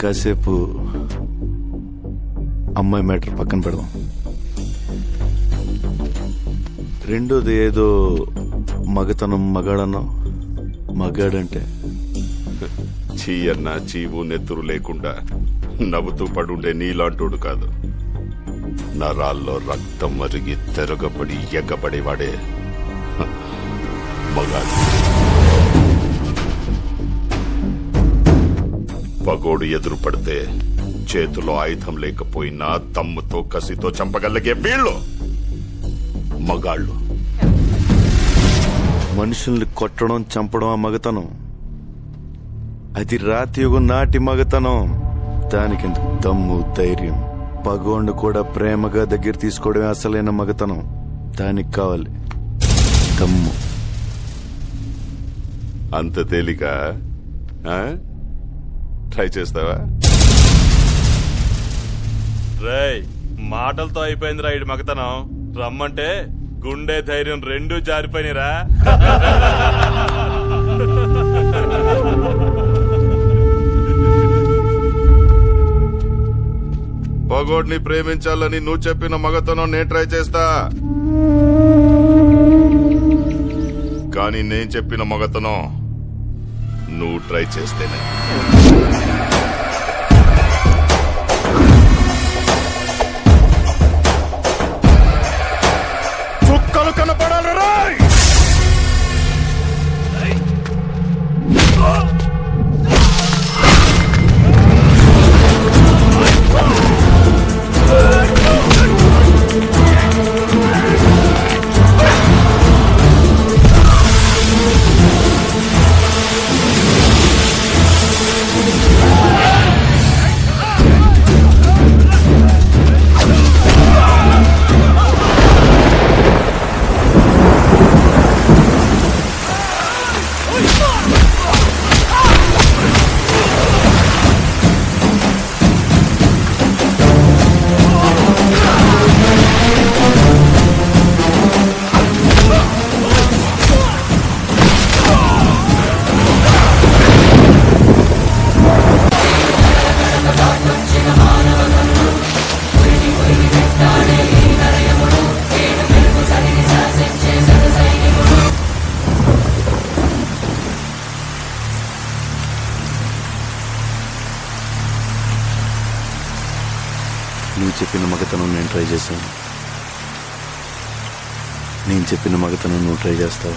కాసేపు అమ్మాయి మ్యాటర్ పక్కన పెడదాం. రెండోది ఏదో మగతనం మగాడన్నా. మగాడంటే చీ అన్నా చీవు నెత్తురు లేకుండా నవ్వుతూ పడుండే నీలాంటోడు కాదు. నరాల్లో రక్తం మరిగి తెరగబడి ఎగ్గబడేవాడే మగాడు. పగోడు ఎదురు పడితే చేతిలో ఆయుధం లేకపోయినా తమ్ముతో కసితో చంపగలిగే వీళ్ళు మగాళ్ళు. మనుషుల్ని కొట్టడం చంపడం ఆ మగతనం. అది రాతి యుగం నాటి మగతనం. దానికెందుకు దమ్ము ధైర్యం. పగోండు కూడా ప్రేమగా దగ్గర తీసుకోవడమే అసలైన మగతనం. దానికి కావాలి దమ్ము. అంత తేలిక ట్రై చేస్తావా? రేయ్, మాటలతో అయిపోయింది రా ఇడి మగతనం. రమ్మంటే గుండె ధైర్యం రెండూ జారిపోయినరా. పగోడిని ప్రేమించాలని నువ్వు చెప్పిన మగతనం నేను ట్రై చేస్తా. కానీ నేను చెప్పిన మగతనం నువ్వు ట్రై చేస్తేనే. చుక్కలు కనపడాలి రాయ్. నువ్వు చెప్పిన మగతనం నేను ట్రై చేశాను. నేను చెప్పిన మగతనం నువ్వు ట్రై చేస్తావు.